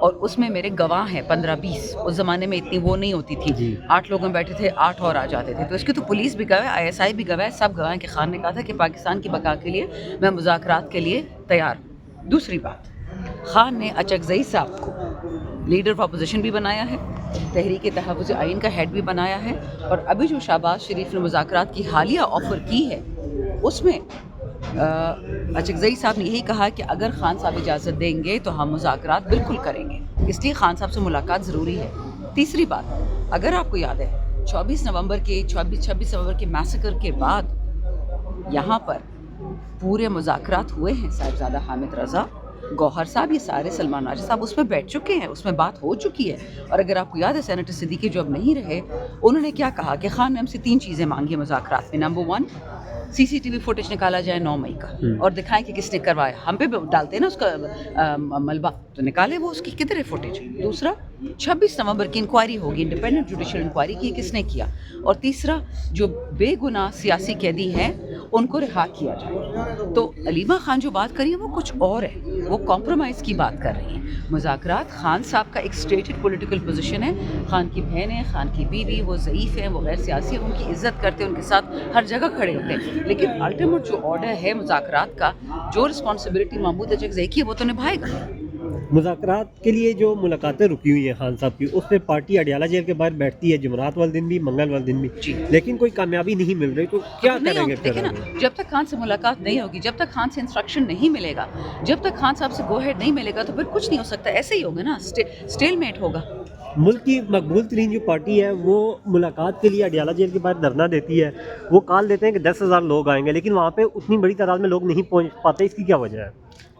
اور اس میں میرے گواہ ہیں 15-20. اس زمانے میں اتنی وہ نہیں ہوتی تھی, 8 لوگ میں بیٹھے تھے, 8 اور آ جاتے تھے. تو اس کی تو پولیس بھی گواہ, ISI بھی گواہ, سب گواہ ہیں کہ خان نے کہا تھا کہ پاکستان کی بقا کے لیے میں مذاکرات کے لیے تیار ہوں. دوسری بات, خان نے اچکزئی صاحب کو لیڈر آف اپوزیشن بھی بنایا ہے, تحریک تحفظ آئین کا ہیڈ بھی بنایا ہے, اور ابھی جو شہباز شریف نے مذاکرات کی حالیہ آفر کی ہے اس میں اچکزئی صاحب نے یہی کہا کہ اگر خان صاحب اجازت دیں گے تو ہم مذاکرات بالکل کریں گے, اس لیے خان صاحب سے ملاقات ضروری ہے. تیسری بات, اگر آپ کو یاد ہے 26 نومبر کے میسیکر کے بعد یہاں پر پورے مذاکرات ہوئے ہیں. صاحبزادہ حامد رضا, گوہر صاحب, یہ سارے, سلمان راجہ صاحب اس میں بیٹھ چکے ہیں, اس میں بات ہو چکی ہے. اور اگر آپ کو یاد ہے سینیٹر صدیقی جو اب نہیں رہے, انہوں نے کیا کہا کہ خان نے ہم سے 3 چیزیں مانگی مذاکرات میں. نمبر 1, CCTV فوٹیج نکالا جائے 9 مئی کا اور دکھائیں کہ کس نے کروایا. ہم پہ ڈالتے ہیں نا اس کا ملبہ, تو نکالے وہ, اس کی کدھر ہے فوٹیج. دوسرا, 26 نومبر کی انکوائری ہوگی, انڈیپینڈنٹ جوڈیشل انکوائری کی, کس نے کیا. اور تیسرا, جو بے گناہ سیاسی قیدی ہیں ان کو رہا کیا جائے. تو علیمہ خان جو بات کری ہے وہ کچھ اور ہے, وہ کمپرومائز کی بات کر رہی ہیں. مذاکرات خان صاحب کا ایک اسٹیٹڈ پولیٹیکل پوزیشن ہے. خان کی بہنیں, خان کی بیوی, وہ ضعیف ہیں, وہ غیر سیاسی ہیں, ان کی عزت کرتے ہیں, ان کے ساتھ ہر جگہ کھڑے ہوتے ہیں. لیکن الٹیمیٹ جو آرڈر ہے مذاکرات کا, جو رسپانسبلٹی محمود اچکزئی کی ہے وہ تو نبھائے گا. مذاکرات کے لیے جو ملاقاتیں رکی ہوئی ہیں خان صاحب کی, اس میں پارٹی اڈیالہ جیل کے باہر بیٹھتی ہے جمعرات والے دن بھی, منگل والے دن بھی, لیکن کوئی کامیابی نہیں مل رہی. تو کیا کریں گے دیکھیں نا, جب تک خان سے ملاقات نہیں ہوگی, جب تک خان سے انسٹرکشن نہیں ملے گا, جب تک خان صاحب سے گو ہیڈ نہیں ملے گا, تو پھر کچھ نہیں ہو سکتا. ایسے ہی ہوگا نا, اسٹیل میٹ ہوگا. ملک کی مقبول ترین جو پارٹی ہے وہ ملاقات کے لیے اڈیالہ جیل کے باہر دھرنا دیتی ہے. وہ کال دیتے ہیں کہ 10,000 لوگ آئیں گے, لیکن وہاں پہ اتنی بڑی تعداد میں لوگ نہیں پہنچ پاتے. اس کی کیا وجہ ہے؟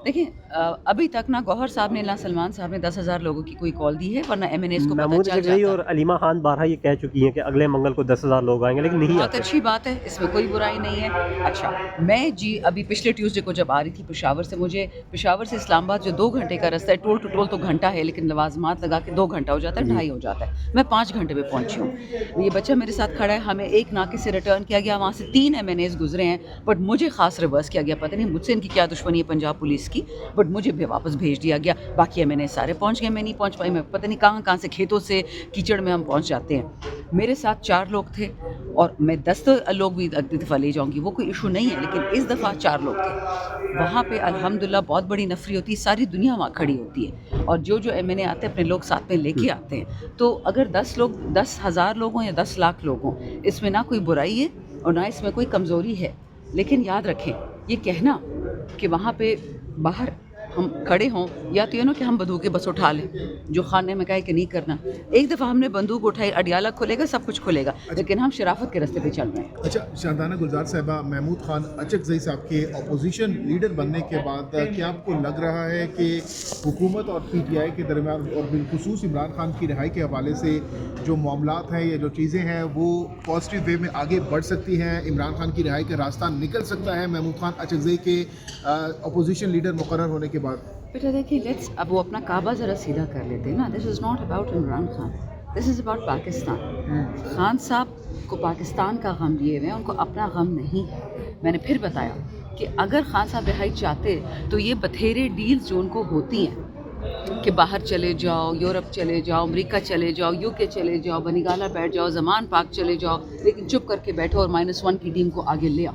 دیکھیں, ابھی تک نہ گوہر صاحب نے نہ سلمان صاحب نے 10,000 لوگوں کی کوئی کال دی ہے, ورنہ MNAs کو پتہ محمود چل اچکزئی جاتا. اور علیمہ خان بارہا یہ کہہ چکی ہیں کہ اگلے منگل کو 10,000 لوگ آئیں گے, لیکن نہیں بہت آتے. اچھی بات ہے, اس میں کوئی برائی نہیں ہے. اچھا, میں ابھی پچھلے ٹیوزڈے کو جب آ رہی تھی پشاور سے, مجھے پشاور سے اسلام آباد جو 2 گھنٹے کا رستہ ہے, ٹول ٹو ٹول تو گھنٹہ ہے, لیکن لوازمات لگا کے 2 گھنٹہ ہو جاتا ہے, 2.5 ہو جاتا ہے. میں 5 گھنٹے میں پہنچی ہوں. یہ بچہ میرے ساتھ کھڑا ہے, ہمیں ایک ناکے سے ریٹرن کیا گیا, وہاں سے 3 MNAs گزرے ہیں, بٹ مجھے خاص ریورس کیا گیا. پتہ نہیں مجھ سے ان کی کیا دشمنی ہے پنجاب پولیس کی, بٹ مجھے بھی واپس بھیج دیا گیا. باقی MNAs سارے پہنچ گئے, میں نہیں پہنچ پائی. میں پتہ نہیں کہاں سے کھیتوں سے کیچڑ میں ہم پہنچ جاتے ہیں. میرے ساتھ 4 لوگ تھے, اور میں 10 لوگ بھی اگلی دفعہ لے جاؤں گی, وہ کوئی ایشو نہیں ہے, لیکن اس دفعہ 4 لوگ تھے. وہاں پہ الحمدللہ بہت بڑی نفری ہوتی ہے, ساری دنیا وہاں کھڑی ہوتی ہے, اور جو MNA آتے ہیں اپنے لوگ ساتھ میں لے کے آتے ہیں. تو اگر 10,000 لوگ ہوں یا 10 لاکھ لوگ ہوں, اس میں نہ کوئی برائی ہے اور نہ اس میں کوئی کمزوری ہے. لیکن یاد رکھیں, یہ کہنا کہ وہاں پہ باہر ہم کھڑے ہوں, یا تو یہ نا کہ ہم بندوقیں بس اٹھا لیں, جو خان نے میں کہا کہ نہیں کرنا. ایک دفعہ ہم نے بندوق اٹھائی, اڈیالہ کھلے گا, سب کچھ کھلے گا, لیکن ہم شرافت کے راستے پہ چل رہے ہیں. اچھا شاہدانہ گلزار صاحبہ, محمود خان اچکزئی صاحب کے اپوزیشن لیڈر بننے کے بعد کیا آپ کو لگ رہا ہے کہ حکومت اور PTI کے درمیان, اور بالخصوص عمران خان کی رہائی کے حوالے سے جو معاملات ہیں یا جو چیزیں ہیں, وہ پازیٹیو وے میں آگے بڑھ سکتی ہیں؟ عمران خان کی رہائی کا راستہ نکل سکتا ہے محمود خان اچکزئی کے اپوزیشن لیڈر مقرر ہونے کے بعد؟ بیٹا دیکھیں, اب وہ اپنا کعبہ ذرا سیدھا کر لیتے ہیں نا. This is not about Imran Khan, this is about Pakistan. Khan sahab کو پاکستان کا غم لیے ہوئے ہیں, ان کو اپنا غم نہیں ہے. میں نے پھر بتایا کہ اگر خان صاحب رہائی چاہتے تو یہ بتھیرے ڈیلز جو ان کو ہوتی ہیں کہ باہر چلے جاؤ, یورپ چلے جاؤ, امریکہ چلے جاؤ, UK چلے جاؤ, بنگالہ بیٹھ جاؤ, زمان پاک چلے جاؤ, لیکن چپ کر کے بیٹھو اور -1 کی ٹیم کو آگے لے آؤ.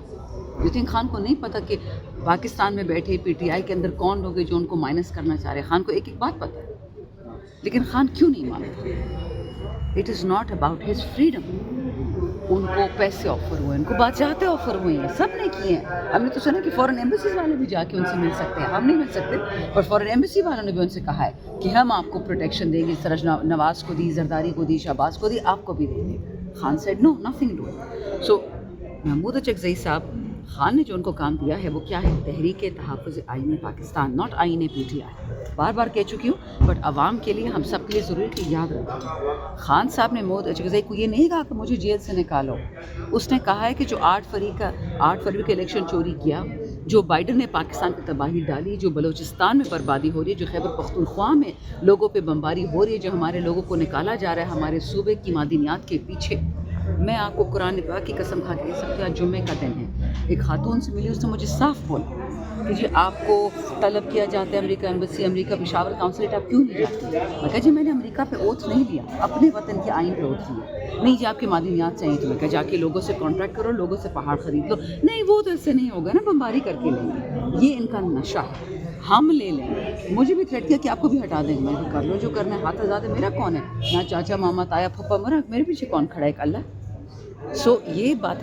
لیکن خان کو نہیں پتہ کہ پاکستان میں بیٹھے PTI کے اندر کون لوگ ہیں جو ان کو مائنس کرنا چاہ رہے ہیں. خان کو ایک بات پتہ ہے, لیکن خان کیوں نہیں مانتا؟ It is not about his freedom. ان کو پیسے آفر ہوئے, ان کو بادشاہتیں آفر ہوئی ہیں, سب نے کی ہیں. ہم نے تو سنا کہ فورن ایمبیسیز والے بھی جا کے ان سے مل سکتے ہیں, ہم نہیں مل سکتے, پر فورن ایمبیسی والوں نے بھی ان سے کہا ہے کہ ہم آپ کو پروٹیکشن دیں گے, اس طرح نواز کو دی, زرداری کو دی, شہباز کو دی, آپ کو بھی دیں گے. Khan said no, nothing do. So Mahmood Achakzai sahab, Khan نے جو ان کو کام دیا ہے وہ کیا ہے؟ تحریک تحفظ آئین پاکستان, ناٹ آئین PTI. بار بار کہہ چکی ہوں, بٹ عوام کے لیے, ہم سب کے لیے ضروری کہ یاد رکھیں. خان صاحب نے محمود اچکزئی کو یہ نہیں کہا کہ مجھے جیل سے نکالو. اس نے کہا ہے کہ جو 8 فروری کا الیکشن چوری کیا, جو بائیڈن نے پاکستان پہ تباہی ڈالی, جو بلوچستان میں بربادی ہو رہی ہے, جو خیبر پختونخوا میں لوگوں پہ بمباری ہو رہی ہے, جو ہمارے لوگوں کو نکالا جا رہا ہے ہمارے صوبے کی معدنیات کے پیچھے. میں آپ کو قرآن پاک کی قسم کھا کے کہہ سکتی ہوں, آج جمعے کا دن ہے, ایک خاتون سے ملی, اس نے مجھے صاف بولا کہ کہ جی آپ کو طلب کیا جاتا ہے امریکہ ایمبیسی, امریکہ پشاور کونسلیٹ, آپ کیوں نہیں جاتی؟ میں کہا جی میں نے امریکہ پہ اوتھ نہیں لیا, اپنے وطن کے آئین پہ اوتھ لیا. نہیں جی آپ کے معدنیات چاہیے, تو میں کہا جا کے لوگوں سے کانٹریکٹ کرو, لوگوں سے پہاڑ خرید لو. نہیں وہ تو اس سے نہیں ہوگا نا, بمباری کر کے لیں گے. یہ ان کا نشہ ہے, ہم لے لیں گے. مجھے بھی تھریٹ کیا کہ آپ کو بھی ہٹا دیں گے. میں بھی کر لو جو کرنا ہے, ہاتھ آزاد ہے, میرا کون ہے؟ نہ چاچا ماما تایا پھپھا مرا, میرے پیچھے کون کھڑا ہے؟ ایک اللہ. سو یہ باتیں